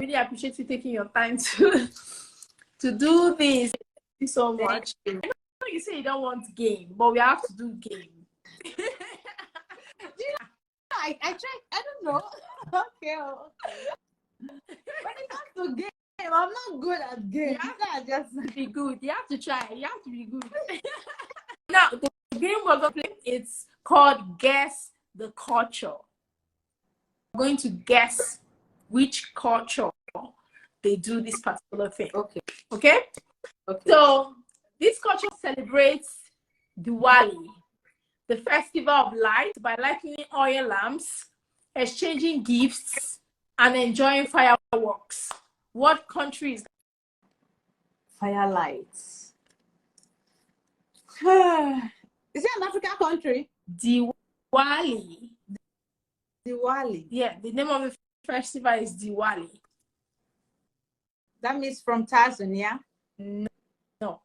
really appreciate you taking your time to do this. Thank you so much. I know you say you don't want game, but we have to do game. I try. I don't know. Okay. When it comes to game, I'm not good at games. Just be good. You have to try. You have to be good. Now, the game we're going to play, it's called Guess the Culture. We're going to guess which culture they do this particular thing. Okay. Okay? Okay. So, this culture celebrates Diwali, the festival of light, by lighting oil lamps, exchanging gifts, and enjoying fireworks. What country is that? Fire lights. Is it an African country? Diwali. Diwali. Yeah, the name of the festival is Diwali. That means from Tanzania? No.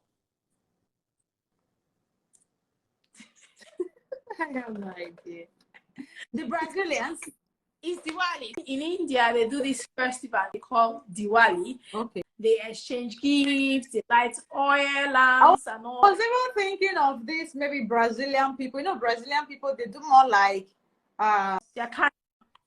I have no idea. The Brazilians. It's Diwali. In India, they do this festival they call Diwali. Okay. They exchange gifts, they light oil lamps and all. I was even thinking of this, maybe Brazilian people. You know, Brazilian people, they do more like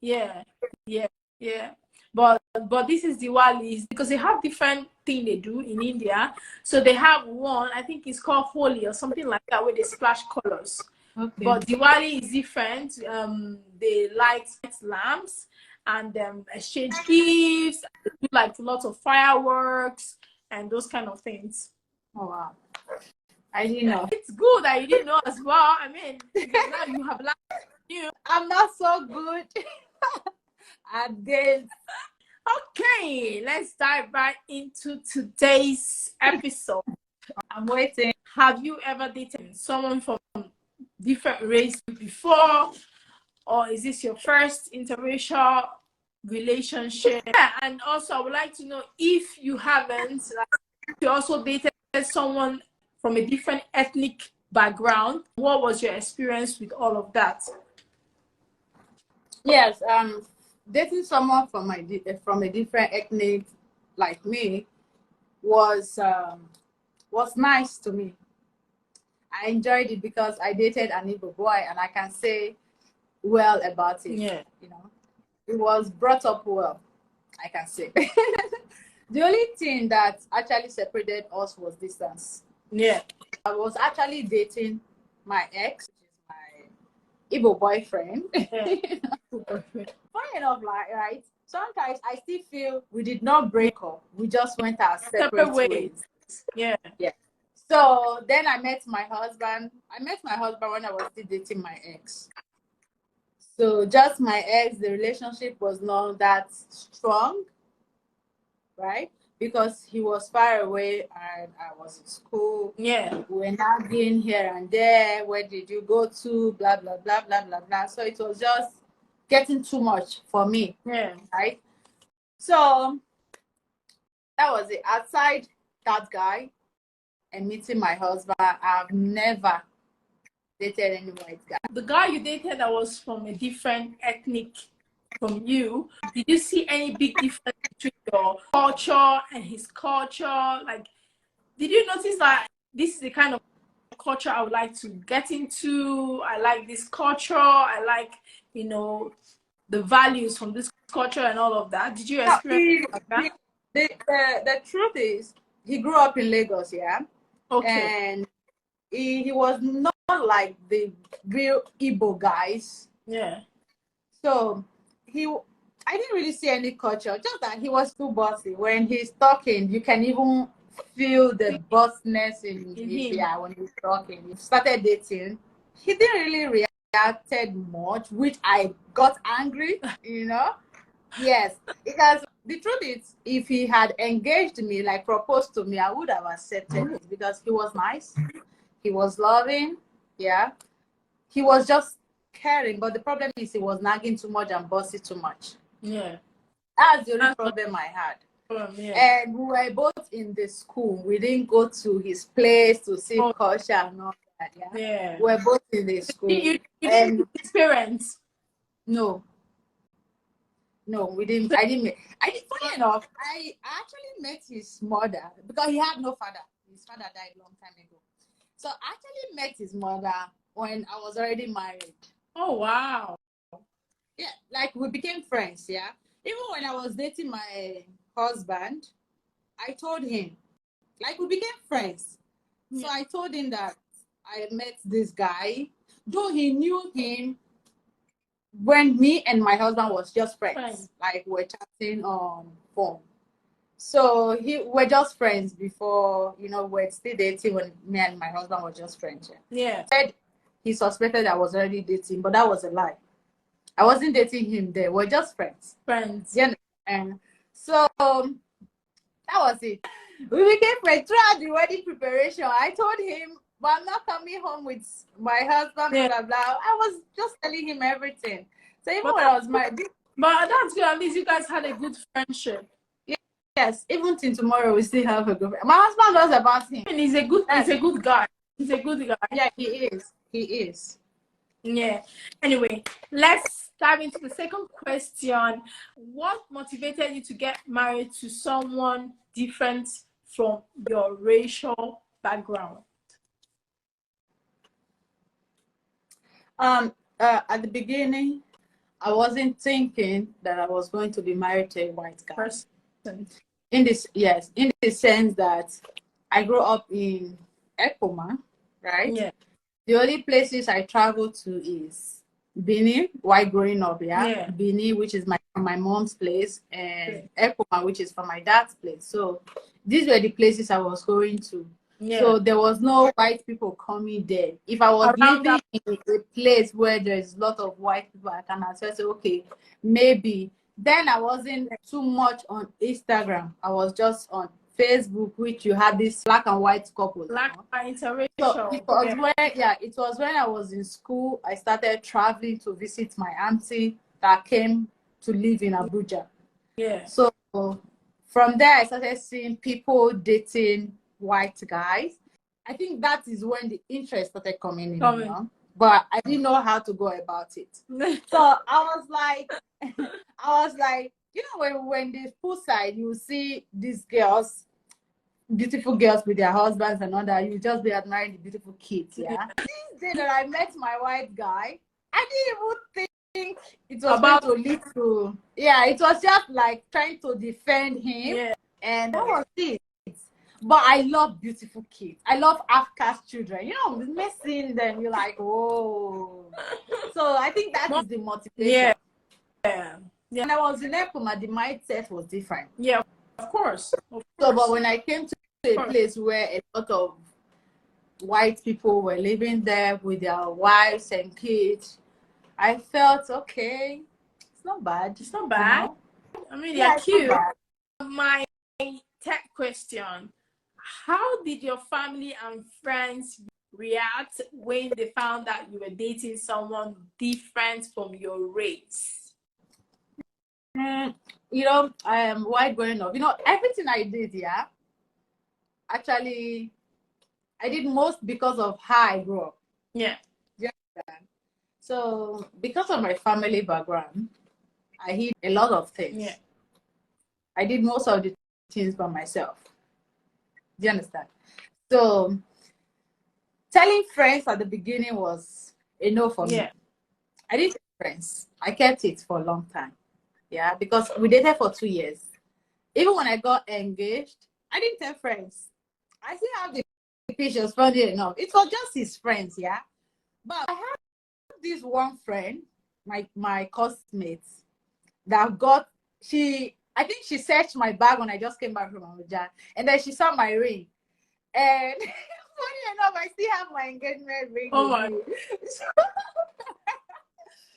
yeah. But this is Diwali because they have different thing they do in India. So they have one, I think it's called Holi or something like that, where they splash colors. Okay. But Diwali is different. They light lamps and exchange gifts, do like lots of fireworks and those kind of things. Oh wow. I didn't know. It's good that you didn't know as well. I mean, now you have learned. I'm not so good at this. Okay, let's dive right into today's episode. I'm waiting. Have you ever dated someone from different race before, or is this your first interracial relationship? Yeah, and also I would like to know if you haven't, like, you also dated someone from a different ethnic background. What was your experience with all of that? Yes, dating someone from a different ethnic like me was nice to me. I enjoyed it because I dated an Igbo boy, and I can say well about it. Yeah, you know, it was brought up well, I can say. The only thing that actually separated us was distance. Yeah, I was actually dating my ex, which is my Igbo boyfriend. Yeah. Funny enough, like, right? Sometimes I still feel we did not break up. We just went our separate ways. Yeah. So then I met my husband. I met my husband when I was still dating my ex. So just my ex, the relationship was not that strong, right? Because he was far away and I was in school. Yeah. We were nagging here and there. Where did you go to? Blah, blah, blah, blah, blah, blah. So it was just getting too much for me. Yeah. Right? So that was it. Outside that guy and meeting my husband, I've never dated any white guy. The guy you dated that was from a different ethnic from you, did you see any big difference between your culture and his culture? Like, did you notice that this is the kind of culture I would like to get into? I like this culture. I like, the values from this culture and all of that. Did you experience that? The truth is, he grew up in Lagos, yeah? Okay. And he was not like the real Igbo guys. Yeah. So I didn't really see any culture, just that he was too bossy. When he's talking, you can even feel the bossness in him. Yeah, when he's talking. We started dating. He didn't really reacted much, which I got angry, Yes, because the truth is, if he had engaged me, like proposed to me, I would have accepted it because he was nice. He was loving. Yeah. He was just caring. But the problem is he was nagging too much and bossy too much. Yeah. That's the only problem I had. Yeah. And we were both in the school. We didn't go to his place to see culture and all that. Yeah. We were both in the school. You didn't experience? No. No, we didn't. I didn't meet. I did. Funny enough, I actually met his mother because he had no father. His father died a long time ago. So I actually met his mother when I was already married. Oh wow. Yeah, like we became friends. Yeah, even when I was dating my husband, I told him, like we became friends. So I told him that I met this guy, though he knew him when me and my husband was just friends. Like we're chatting on phone. So we're just friends before, we're still dating when me and my husband were just friends. Yeah. Said he suspected I was already dating, but that was a lie. I wasn't dating him there. We're just friends. Yeah. And so that was it. We became friends throughout the wedding preparation. I told him, but I'm not coming home with my husband, blah, blah, blah. I was just telling him everything. So even when I was married. But that's good. At least you guys had a good friendship. Yes, even till tomorrow we still have a good friend. My husband knows about him. And he's a good guy. He's a good guy. Yeah, he is. He is. Yeah. Anyway, let's dive into the second question. What motivated you to get married to someone different from your racial background? At the beginning, I wasn't thinking that I was going to be married to a white guy. Person. In the sense that I grew up in Ekoma, right? Yeah. The only places I travel to is Bini, while growing up, yeah. Bini, which is my mom's place, and Ekoma, which is from my dad's place. So these were the places I was going to. Yeah. So there was no white people coming there. If I was living in a place where there's a lot of white people, I can say, okay, maybe. Then I wasn't too much on Instagram. I was just on Facebook, which you had this black and white couple. Black and interracial. So it was when I was in school. I started traveling to visit my auntie that came to live in Abuja. Yeah. So from there, I started seeing people dating white guys. I think that is when the interest started coming in. You know? But I didn't know how to go about it. So I was like, when the poolside, you see these girls, beautiful girls with their husbands and all that, you just be admiring the beautiful kids. Yeah. This day that I met my white guy, I didn't even think it was going to lead to. Yeah, it was just like trying to defend him. Yeah. And that was it. But I love beautiful kids. I love half-caste children. Missing them, you're like, whoa. So I think that is the motivation. Yeah. When I was in Ekoma, the mindset was different. Yeah, of course. So, but when I came to a place where a lot of white people were living there with their wives and kids, I felt, okay, it's not bad. It's not bad. I mean, they're cute. My tech question: how did your family and friends react when they found that you were dating someone different from your race? I am white growing up. Everything I did, yeah, actually, I did most because of how I grew up. Yeah. Yeah. So, because of my family background, I hid a lot of things. Yeah. I did most of the things by myself. Do you understand? So, telling friends at the beginning was a no for me. I didn't tell friends. I kept it for a long time. Yeah, because we dated for 2 years. Even when I got engaged, I didn't tell friends. I still have the pictures, funny enough. It was just his friends, yeah. But I have this one friend, my classmates, that I think she searched my bag when I just came back from Abuja, and then she saw my ring. And funny enough, I still have my engagement ring. Oh my.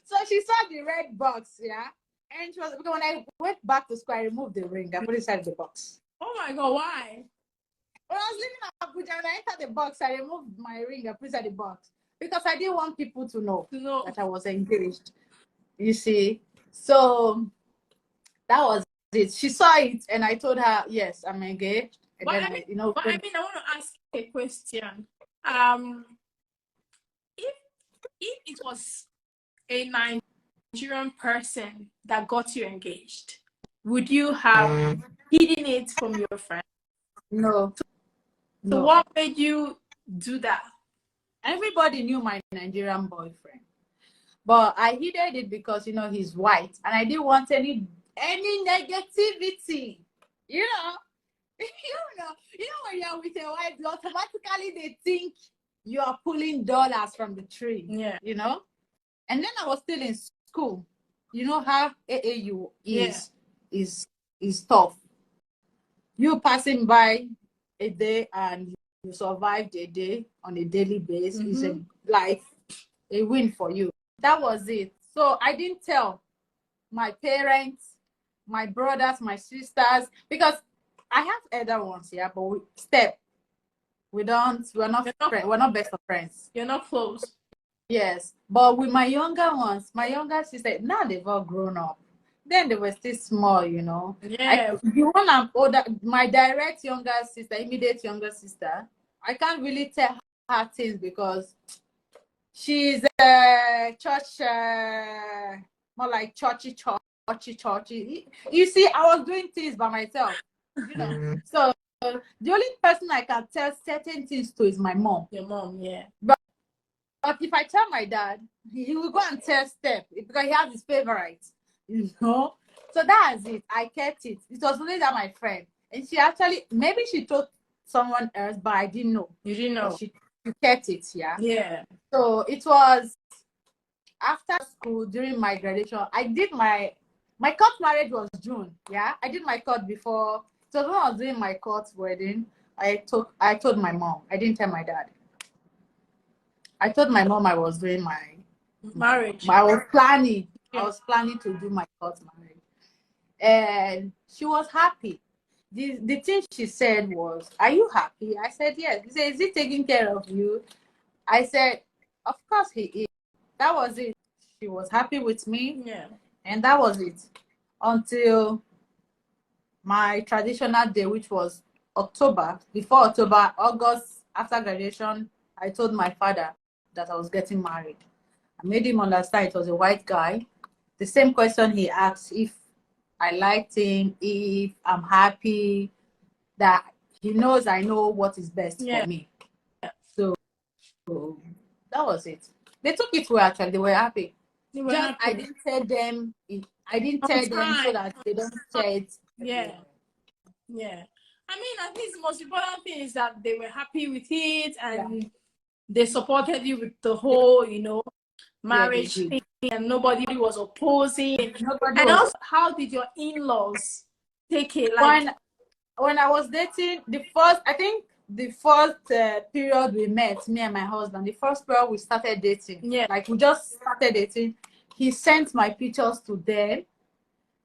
So she saw the red box, yeah. And she was, because when I went back to school, I removed the ring. I put it inside the box. Oh my God, why? When I was living in Abuja, when I entered the box, I removed my ring. I put it inside the box because I didn't want people to know that I was engaged. You see, so that was it. She saw it, and I told her, "Yes, I'm engaged." And but then I want to ask a question. If it was a Nigerian person that got you engaged, would you have hidden it from your friend? No. So what made you do that? Everybody knew my Nigerian boyfriend, but I hid it because he's white, and I didn't want any negativity. You know, when you're with a white, automatically they think you are pulling dollars from the tree. Yeah. And then I was still in school. You know how AAU is tough. You passing by a day and you survived a day on a daily basis is a win for you. That was it. So I didn't tell my parents, my brothers, my sisters, because I have elder ones here, but we're not best of friends. You're not close. Yes, but with my younger ones, my younger sister, now they've all grown up. Then they were still small. Yeah. The one I'm older, my direct younger sister, immediate younger sister, I can't really tell her things because she's a church, more like churchy. You see, I was doing things by myself, So the only person I can tell certain things to is my mom. Your mom, yeah. But if I tell my dad, he will go and tell Steph because he has his favorites, So that's it. I kept it. It was only that my friend, and maybe she told someone else, but I didn't know. You didn't know. She kept it, yeah. Yeah. So it was after school during my graduation. I did my court marriage was June, yeah. I did my court before. So when I was doing my court wedding, I told my mom. I didn't tell my dad. I told my mom I was doing my marriage. I was planning. Yeah. I was planning to do my court marriage, and she was happy. The thing she said was, "Are you happy?" I said, "Yes." She said, "Is he taking care of you?" I said, "Of course he is." That was it. She was happy with me. Yeah. And that was it until my traditional day, which was October. Before October, August, after graduation, I told my father that I was getting married. I made him understand it was a white guy. The same question he asked, if I liked him, if I'm happy, that he knows I know what is best for me. So that was it. They took it well, actually. They were happy. I didn't tell them. I didn't tell them so that they don't share it. Yeah. I mean, I think the most important thing is that they were happy with it and they supported you with the whole, marriage thing, and nobody was opposing. And also, how did your in-laws take it? Like when I was dating, the first period we met, me and my husband, the first period we started dating, like we just started dating, he sent my pictures to them.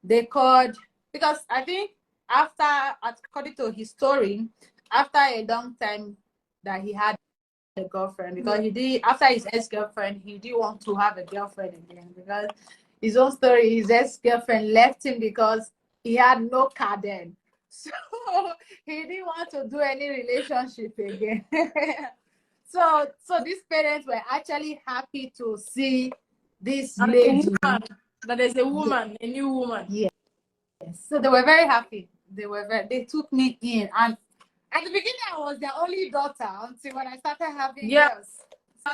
They called, because I think according to his story, after a long time that he had a girlfriend, because after his ex-girlfriend, he didn't want to have a girlfriend again, because his own story, his ex-girlfriend left him because he had no car then. So he didn't want to do any relationship again. So these parents were actually happy to see this lady. That there's a woman, a new woman. Yes. So they were very happy. They took me in, and at the beginning I was their only daughter until when I started having girls. So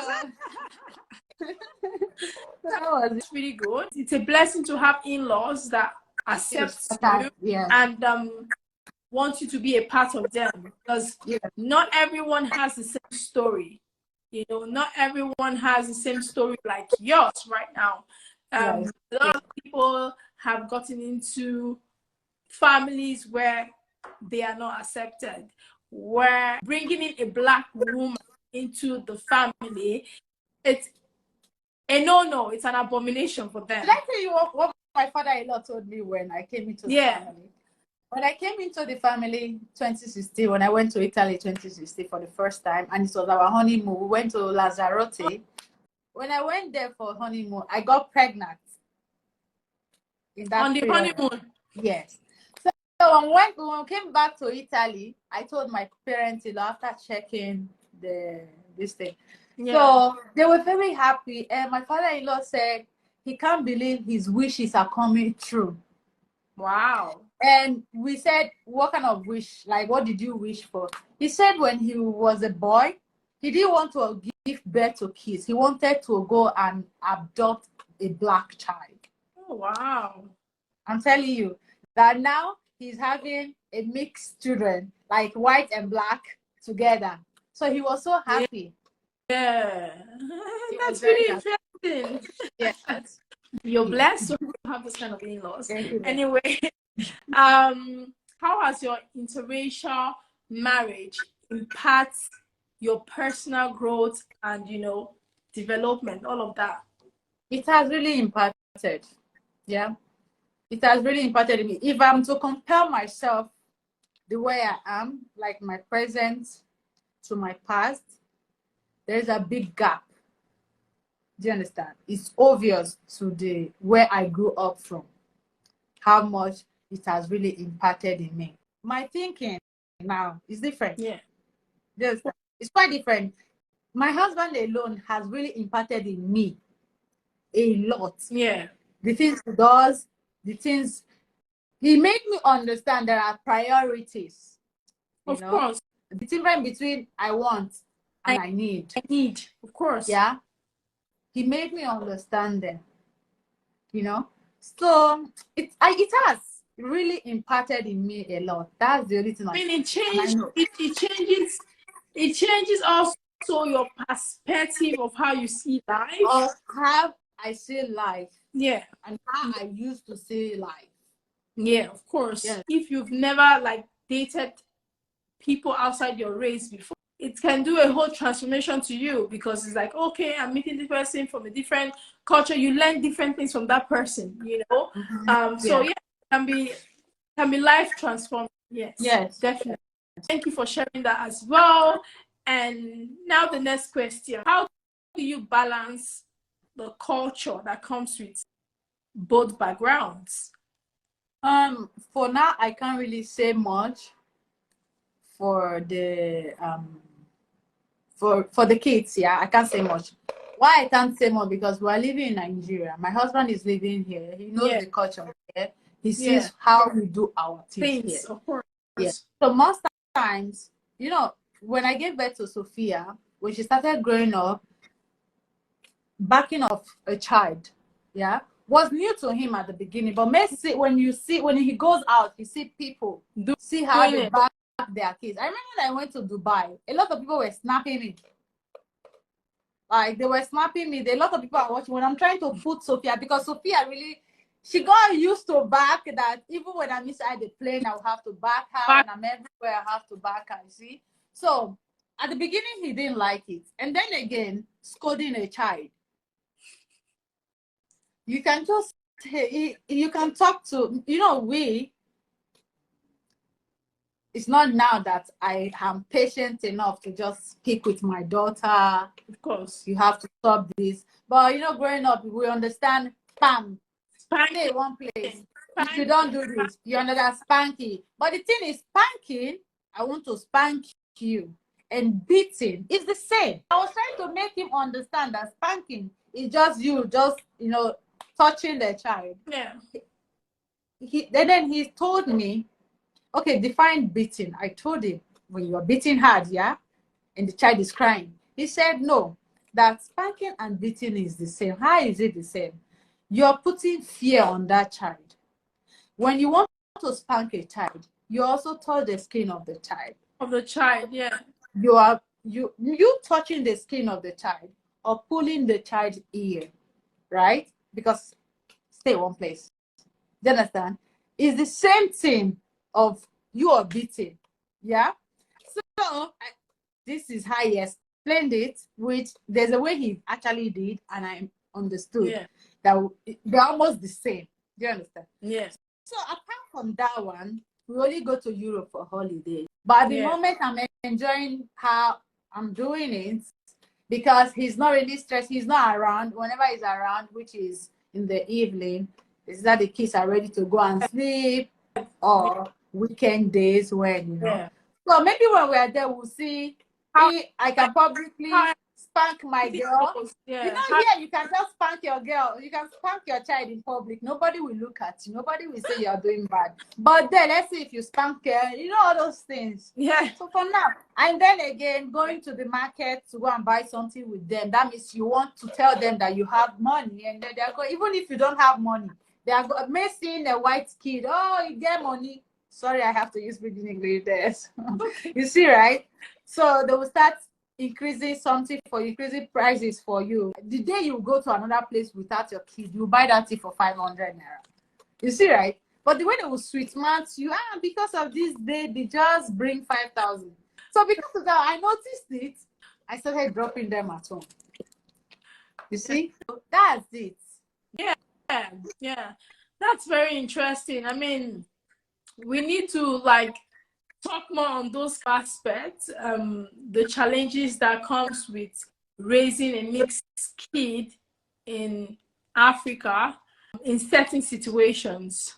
that was really good. It's a blessing to have in-laws that accept you and want you to be a part of them, because not everyone has the same story. Not everyone has the same story like yours right now. A lot of people have gotten into families where they are not accepted, where bringing in a black woman into the family, it's a no, it's an abomination for them. Did I tell you what my father-in-law told me when I came into the family? When I came into the family 2016, when I went to Italy 2016 for the first time, and it was our honeymoon, we went to Lanzarote. When I went there for honeymoon, I got pregnant. On the honeymoon? Yes. So when we came back to Italy, I told my parents, after checking this thing. So they were very happy. And my father-in-law said he can't believe his wishes are coming true. Wow. And we said, what kind of wish? Like, what did you wish for? He said when he was a boy, he didn't want to give birth to kids. He wanted to go and adopt a black child. Oh, wow. I'm telling you that now he's having a mixed children, like white and black together. So he was so happy. Yeah. That's really interesting. Yes. You're blessed to have this kind of in-laws. Thank you. Anyway, how has your interracial marriage impacted your personal growth and development, all of that? It has really impacted. Yeah. It has really impacted me. If I'm to compare myself the way I am, like my present to my past, there's a big gap. Do you understand? It's obvious to the where I grew up from, how much it has really impacted in me. My thinking now is different. Yeah. It's quite different. My husband alone has really impacted in me a lot. Yeah. The things he does, the things he made me understand there are priorities. Of course. The difference between I want and I need. I need, of course. Yeah. He made me understand them. So it has really impacted in me a lot. That's the only thing. I mean, it changes also your perspective of how you see life. Of how I see life. Yeah. And how I used to see life. Yeah, of course. Yes. If you've never dated people outside your race before, it can do a whole transformation to you, because it's like, okay, I'm meeting this person from a different culture. You learn different things from that person, So yeah, it can be life transforming. Yes, definitely. Thank you for sharing that as well. And now the next question: how do you balance the culture that comes with both backgrounds? For now, I can't really say much for the for the kids. Yeah, I can't say much. Why I can't say more? Because we're living in Nigeria. My husband is living here. He knows the culture here. He sees how we do our things here. Of course. Yes. So most times, when I gave birth to Sophia, when she started growing up, backing of a child, was new to him at the beginning. But when he goes out, you see people see how they back their kids. I remember when I went to Dubai, a lot of people were snapping me. Like, they were snapping me. A lot of people are watching when I'm trying to put Sophia, because Sophia really, she got used to back that even when I'm inside the plane, I'll have to back her. When I'm everywhere, I have to back her, you see? So at the beginning, he didn't like it. And then again, scolding a child. You can just, you can talk to, it's not now that I am patient enough to just speak with my daughter. Of course. You have to stop this. But, growing up, we understand, bam, stay one place. If you don't do this, you understand, spanking. But the thing is, spanking, I want to spank you. And beating is the same. I was trying to make him understand that spanking is just touching the child. Yeah. Then he told me, okay, define beating. I told him, when you are beating hard, and the child is crying. He said, no, that spanking and beating is the same. How is it the same? You're putting fear on that child. When you want to spank a child, you also touch the skin of the child. Of the child, yeah. You touching the skin of the child or pulling the child's ear, right? Because stay one place. Do you understand? It's the same thing of you are beating. Yeah. So this is how he explained it, which there's a way he actually did, and I understood that they're almost the same. Do you understand? Yes. So apart from that one, we only go to Europe for holiday. But at the moment, I'm enjoying how I'm doing it, because he's not really stressed. He's not around. Whenever he's around, which is in the evening, is that the kids are ready to go and sleep, or weekend days when, So maybe when we are there, we'll see. I can publicly spank my girl. Yeah. You know, here you can just spank your girl. You can spank your child in public. Nobody will look at you. Nobody will say you're doing bad. But then let's see if you spank her, you know, all those things. Yeah. So for now, and then again, going to the market to go and buy something with them. That means you want to tell them that you have money, and then they're going, even if you don't have money, they are seeing a white kid. Oh, you get money. Sorry, I have to use big English there. You see, right? So they will start increasing something for you, increasing prices for you. The day you go to another place without your kid, you buy that thing for 500 naira. You see, right? But the way they will sweet mouth you, because of this baby, just bring 5,000. So because of that, I noticed it. I started dropping them at home. You see, so that's it. Yeah, yeah. That's very interesting. I mean, we need to like talk more on those aspects, the challenges that comes with raising a mixed kid in Africa in certain situations,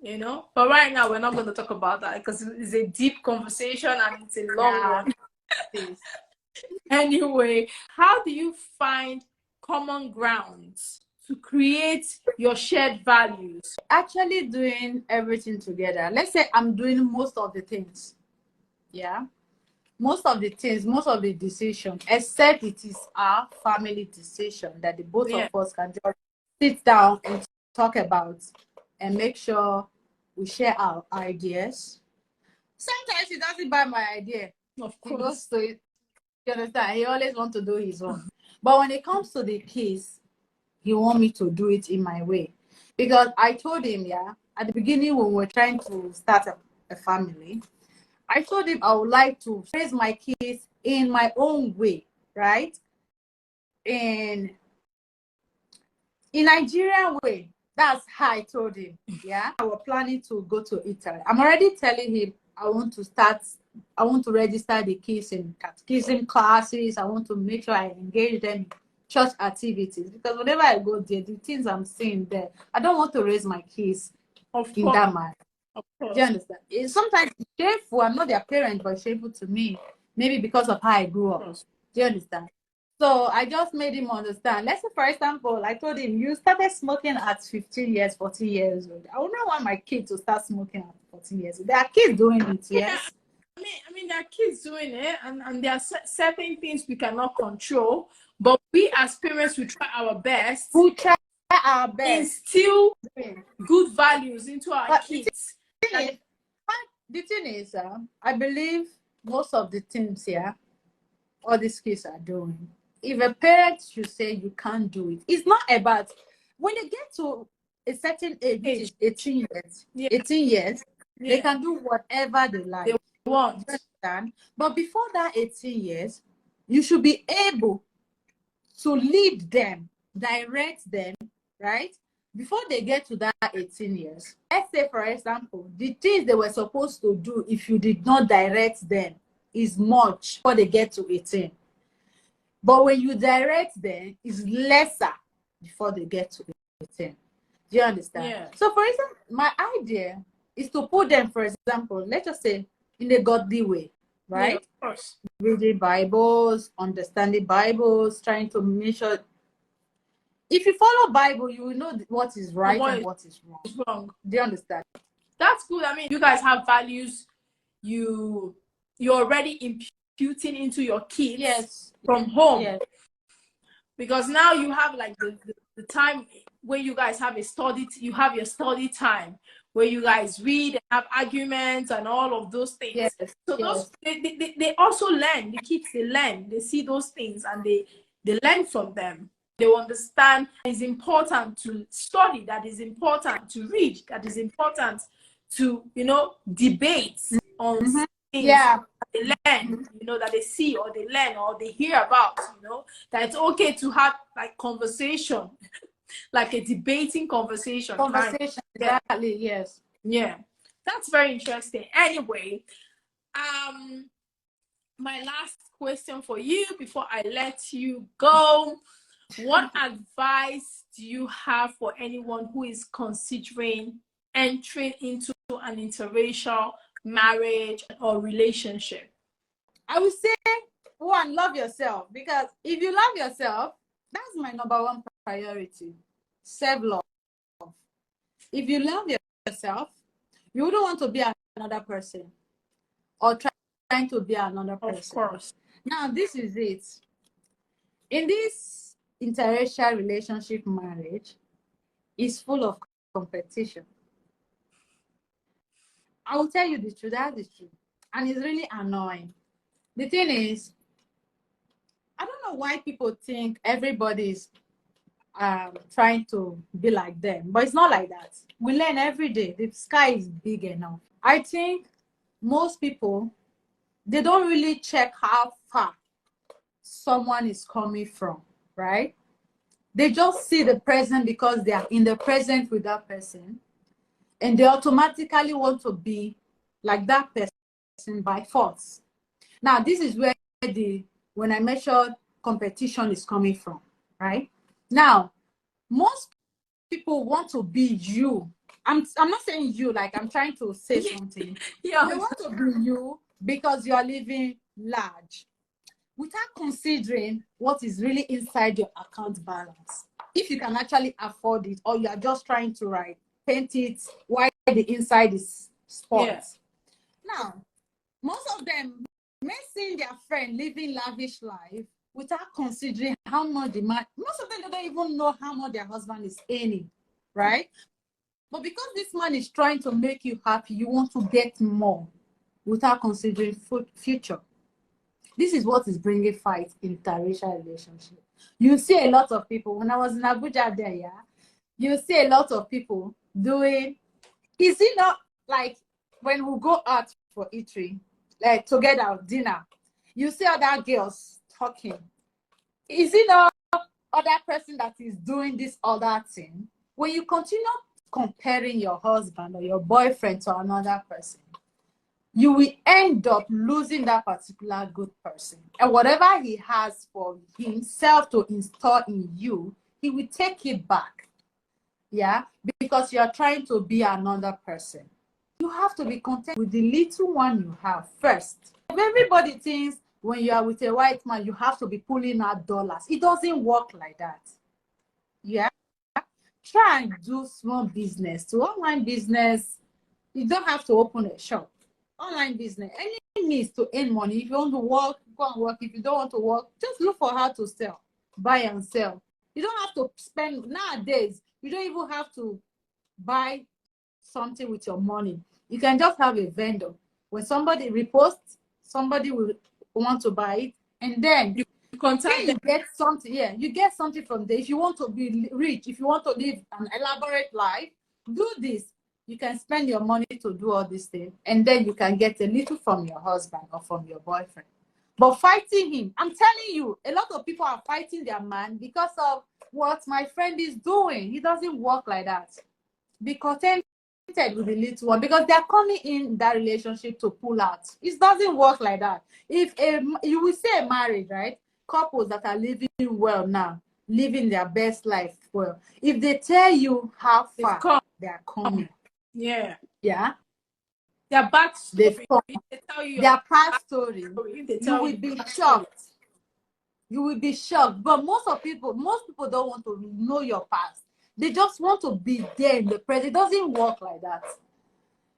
you know. But right now we're not going to talk about that because it's a deep conversation and it's a long one. Anyway, how do you find common grounds to create your shared values? Actually doing everything together. Let's say I'm doing most of the things. Yeah. Most of the things, most of the decisions, except it is our family decision that the both of us can just sit down and talk about and make sure we share our ideas. Sometimes he doesn't buy my idea. Of course. He goes to it. You understand? He always wants to do his own. But when it comes to the kids, he wants me to do it in my way. Because I told him, at the beginning when we were trying to start a family, I told him I would like to raise my kids in my own way, right? In Nigerian way. That's how I told him. Yeah. I was planning to go to Italy. I'm already telling him I want to register the kids in catechism classes. I want to make sure I engage them in church activities. Because whenever I go there, the things I'm seeing there, I don't want to raise my kids in that manner. Do you understand? Sometimes it's shameful. I'm not their parent, but it's shameful to me. Maybe because of how I grew up. Do you understand? So I just made him understand. Let's say, for example, I told him, you started smoking at 15 years, 14 years old. I would not want my kids to start smoking at 14 years old. There are kids doing it, yes? I mean, there are kids doing it, and there are certain things we cannot control, but we as parents, we try our best. We try our best. Instill good values into our kids. The thing is, I believe most of the things here, all these kids are doing. If a parent should say you can't do it, it's not about when they get to a certain age, which is 18 years. 18 years, they can do whatever they like. They want. But before that 18 years, you should be able to lead them, direct them, right? Before they get to that 18 years. Let's say, for example, the things they were supposed to do if you did not direct them is much before they get to 18. But when you direct them, it's lesser before they get to 18. Do you understand? Yeah. So, for example, my idea is to put them, for example, let's just say, in a godly way, right? Yeah, of course. Reading Bibles, understanding Bibles, trying to make sure. If you follow Bible, you will know what is right and what is wrong. Do you understand? That's good. I mean, you guys have values. You're already imputing into your kids from home. Yes. Because now you have like the time where you guys have you have your study time where you guys read and have arguments and all of those things. Yes. So those they also learn. The kids, they learn. They see those things and they learn from them. They understand it's important to study, that is important to read, that is important to, debate on things that they learn, that they see or they learn or they hear about, that it's okay to have like conversation, like a debating conversation. Exactly, yes. Yeah, that's very interesting. Anyway, my last question for you before I let you go. What advice do you have for anyone who is considering entering into an interracial marriage or relationship? I would say one, love yourself. Because if you love yourself, that's my number one priority. Self-love. If you love yourself, you wouldn't want to be another person or trying to be another person. Of course. Now, this is it. In this interracial relationship marriage, is full of competition. I will tell you the truth. That's the truth. And it's really annoying. The thing is, I don't know why people think everybody's trying to be like them, but it's not like that. We learn every day. The sky is big enough. I think most people, they don't really check how far someone is coming from, right? They just see the present because they are in the present with that person, and they automatically want to be like that person by force. Now, this is where when I measure competition is coming from, right? Now, most people want to be you. I'm not saying you like I'm trying to say something. Yeah. They want to be you because you are living large without considering what is really inside your account balance. If you can actually afford it, or you are just trying to paint it while the inside is spoiled. Yeah. Now, most of them may see their friend living lavish life without considering how much the man, most of them don't even know how much their husband is earning, right? But because this man is trying to make you happy, you want to get more without considering future. This is what is bringing fight in interracial relationship. You see a lot of people, when I was in Abuja there, yeah, you see a lot of people doing, is it not like when we go out for eatery, like together dinner, you see other girls talking. Is it not other person that is doing this other thing? When you continue comparing your husband or your boyfriend to another person, you will end up losing that particular good person. And whatever he has for himself to install in you, he will take it back. Yeah, because you are trying to be another person. You have to be content with the little one you have first. If everybody thinks when you are with a white man, you have to be pulling out dollars. It doesn't work like that. Yeah. Try and do small business. To online business, you don't have to open a shop. Online business, any means to earn money. If you want to work, go and work. If you don't want to work, just look for how to sell, buy and sell. You don't have to spend nowadays. You don't even have to buy something with your money. You can just have a vendor. When somebody reposts, somebody will want to buy it, and then You contact them. get something. Yeah, you get something from there. If you want to be rich, if you want to live an elaborate life, do this. You can spend your money to do all these things, and then you can get a little from your husband or from your boyfriend. But fighting him, I'm telling you, a lot of people are fighting their man because of what my friend is doing. It doesn't work like that. Be contented with the little one, because they're coming in that relationship to pull out. It doesn't work like that. If you will say a marriage, right? Couples that are living well now, living their best life well. If they tell you how far they are coming, yeah, their backstory, they tell you their past story, you will be shocked. You will be shocked. But most people don't want to know your past. They just want to be there in the present. It doesn't work like that.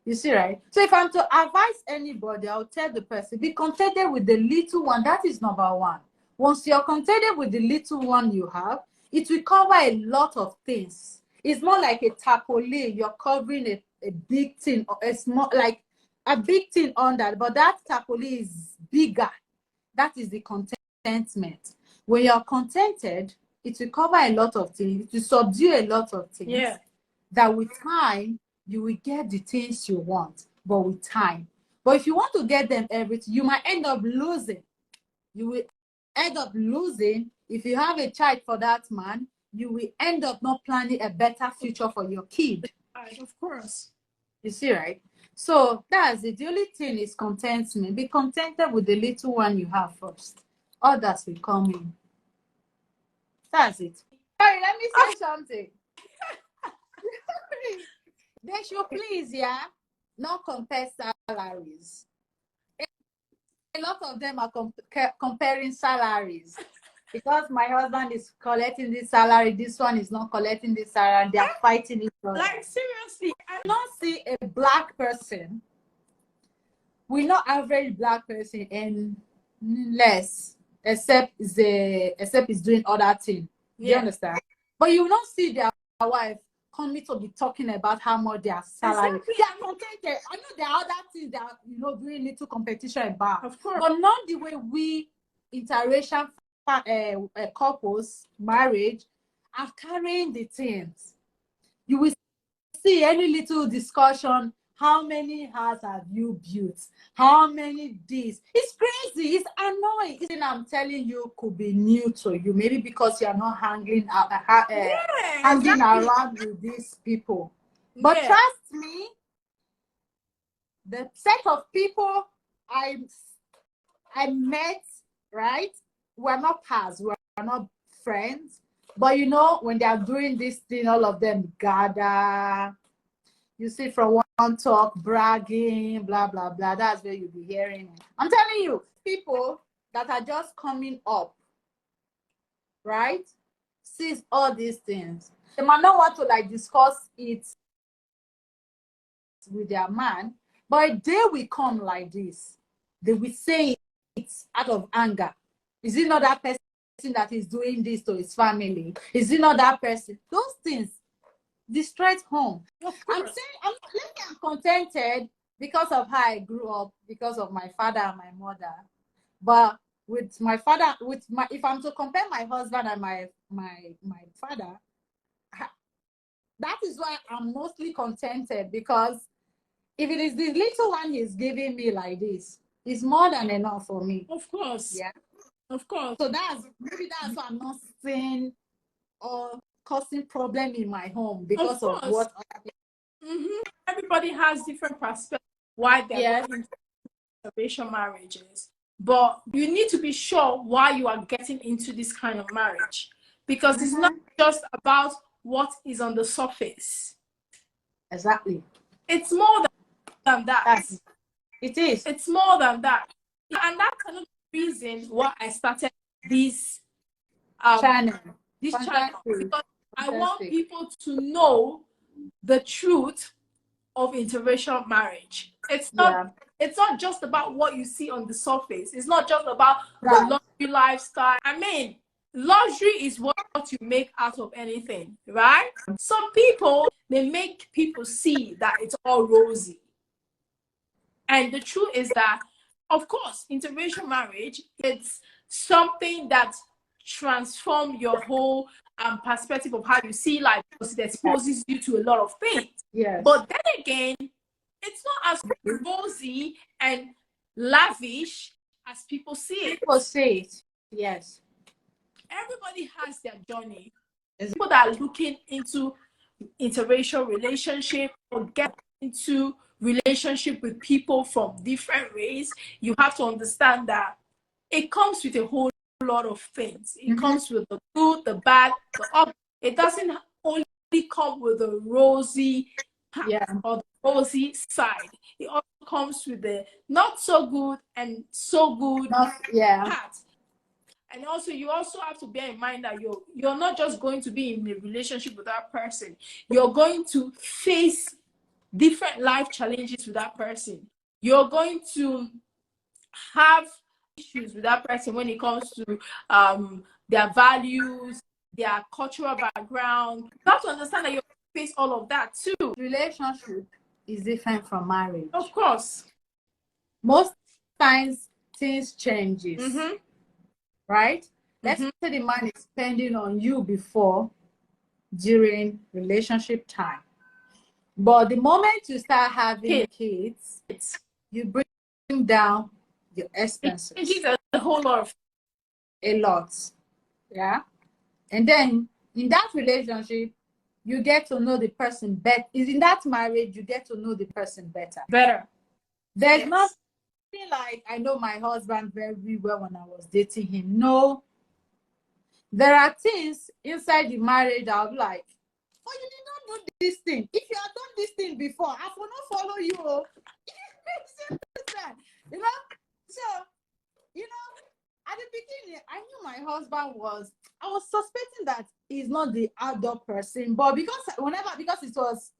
You see, right? So if I'm to advise anybody, I'll tell the person, be contented with the little one. That is number one. Once you're contented with the little one you have, it will cover a lot of things. It's more like a tarpaulin. You're covering a big thing, or a small, like a big thing on that, but that tarpaulin is bigger. That is the contentment. When you're contented, it will cover a lot of things. It will subdue a lot of things. Yeah. That with time, you will get the things you want, but with time. But if you want to get them everything, you might end up losing. You will end up losing. If you have a child for that man, you will end up not planning a better future for your kid. Of course. You see, right? So that's it. The only thing is contentment. Be contented with the little one you have first. Others will come in. That's it. Sorry, let me say something. They should please, yeah, not compare salaries. a lot of them are comparing salaries. Because my husband is collecting this salary, this one is not collecting this salary, they are fighting each other. Like seriously, I don't see a black person. We not average black person and less, except is doing other thing. Do you understand? But you will not see their wife coming to be talking about how much their salary. Exactly. They are contented. I know there are other things that doing little competition about. Of course. But not the way we interracial couples marriage are carrying the things. You will see any little discussion. How many houses have you built? How many this? It's crazy. It's annoying. It's I'm telling you could be new to you. Maybe because you are not hanging hanging around with these people. But trust me, the set of people I met, right? We're not pals. We're not friends. But when they are doing this thing, all of them gather. You see from one talk, bragging, blah, blah, blah. That's where you'll be hearing. I'm telling you, people that are just coming up, right? Sees all these things. They might not want to discuss it with their man, but a day will come like this. They will say it out of anger. Is it not that person that is doing this to his family? Is it not that person? Those things destroy home. I'm saying I'm contented because of how I grew up, because of my father and my mother. But with my father, if I'm to compare my husband and my father, that is why I'm mostly contented, because if it is this little one he's giving me like this, it's more than enough for me. Of course. Yeah. Of course. So that's why I'm not saying or causing problem in my home because of what everybody has different perspectives why they're going into interracial marriages. But you need to be sure why you are getting into this kind of marriage, because it's not just about what is on the surface. Exactly. It's more than that. It is. It's more than that. And that's another reason why I started this channel. Because I want people to know the truth of interracial marriage. It's not just about what you see on the surface. It's not just about the luxury lifestyle. I mean, luxury is what you make out of anything, right? Some people, they make people see that it's all rosy. And the truth is that, of course, interracial marriage, it's something that transforms your whole perspective of how you see life, because it exposes you to a lot of things. Yes. But then again, it's not as rosy and lavish as people see it. People say it. Yes. Everybody has their journey. People that are looking into interracial relationship or get into relationship with people from different race, you have to understand that it comes with a whole lot of things. It comes with the good, the bad, the up. It doesn't only come with the rosy part or the rosy side. It also comes with the not so good and so good part. And also, you also have to bear in mind that you're not just going to be in a relationship with that person. You're going to face different life challenges with that person. You're going to have issues with that person when it comes to their values, their cultural background. You have to understand that you face all of that too. Relationship is different from marriage. Of course. Most times things changes. Right? Let's say the man is spending on you before, during relationship time. But the moment you start having kids, you bring down your expenses. It's a whole lot of Yeah. And then in that relationship, you get to know the person better. In that marriage, you get to know the person better. There's nothing like I know my husband very well when I was dating him. No. There are things inside the marriage I'll be like, oh, you did not do this thing. If you have done this thing before, I will not follow you. You know? So I knew my husband was. I was suspecting that he's not the adult person, but because it was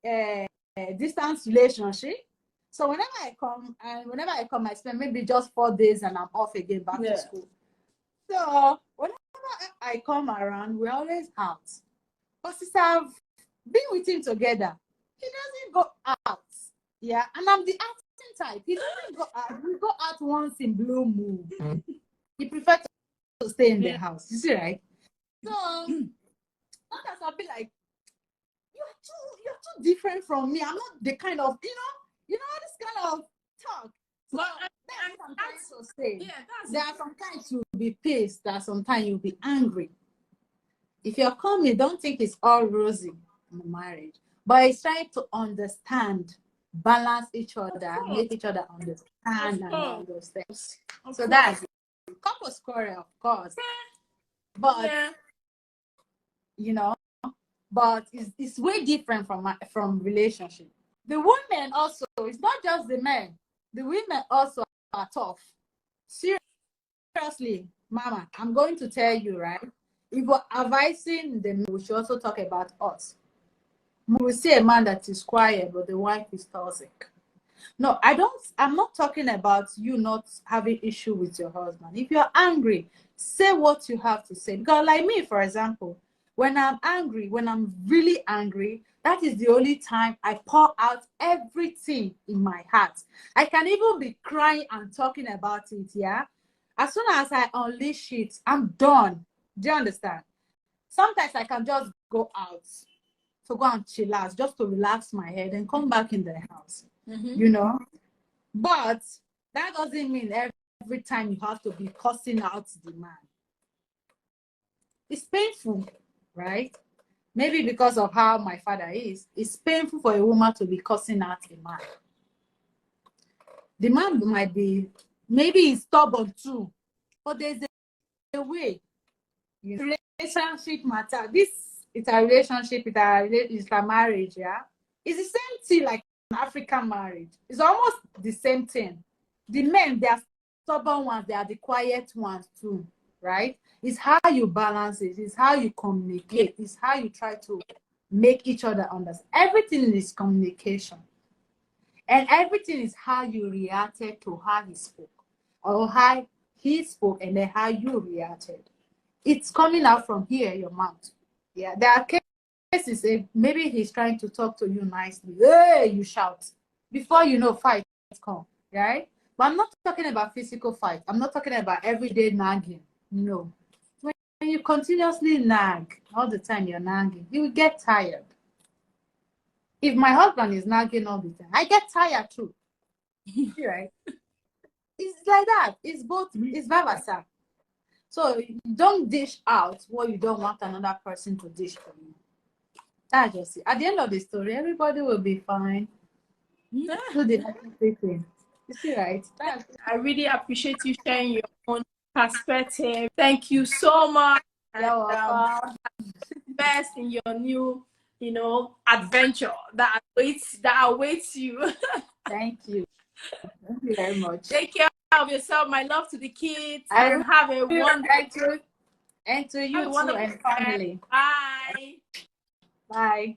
a distance relationship. So whenever I come, I spend maybe just 4 days and I'm off again back to school. So whenever I come around, we're always out. But since I've been with him together, he doesn't go out. Yeah, and I'm the acting type. He doesn't go out. We go out once in blue moon. He prefers to stay in the house. You see, right? So sometimes I'll be like, you're too different from me. I'm not the kind of, this kind of talk. So that's what I'm trying to say. There are sometimes you'll be pissed, there are sometimes you'll be angry. If you're coming, don't think it's all rosy in the marriage. But it's trying to understand, balance each other, make each other understand and all those things. So that's it. Couples quarrel, of course. But but it's way different from relationship. The women also, it's not just the men. The women also are tough. Seriously, Mama, I'm going to tell you, right? If we're advising them, we should also talk about us. We will see a man that is quiet, but the wife is toxic. No, I'm not talking about you not having issue with your husband. If you're angry, say what you have to say. Because like me, for example, when I'm angry, when I'm really angry, that is the only time I pour out everything in my heart. I can even be crying and talking about it, yeah? As soon as I unleash it, I'm done. Do you understand? Sometimes I can just go out to go and chill out, just to relax my head and come back in the house. But that doesn't mean every time you have to be cussing out the man. It's painful, right? Maybe because of how my father is, it's painful for a woman to be cussing out a man. The man might be, maybe he's stubborn too, but there's a way. Relationship matter. This is a relationship, it's a marriage, yeah? It's the same thing like an African marriage. It's almost the same thing. The men, they are stubborn ones, they are the quiet ones too, right? It's how you balance it, it's how you communicate, it's how you try to make each other understand. Everything is communication. And everything is how you reacted to how he spoke, or how he spoke and then how you reacted. It's coming out from here, your mouth. Yeah, there are cases, maybe he's trying to talk to you nicely. Hey, you shout. Before you know, fight come, right? But I'm not talking about physical fight. I'm not talking about everyday nagging. No. When you continuously nag, all the time you're nagging, you will get tired. If my husband is nagging all the time, I get tired too. Right? It's like that. It's both, it's vice versa. So don't dish out what you don't want another person to dish for you. That's just it. At the end of the story, everybody will be fine. Do the happy thing. You see, right? I really appreciate you sharing your own perspective. Thank you so much. You're welcome. Best in your new, adventure that awaits you. Thank you. Thank you very much. Take care of yourself. My love to the kids. And have a wonderful and to you too and family. Bye. Bye.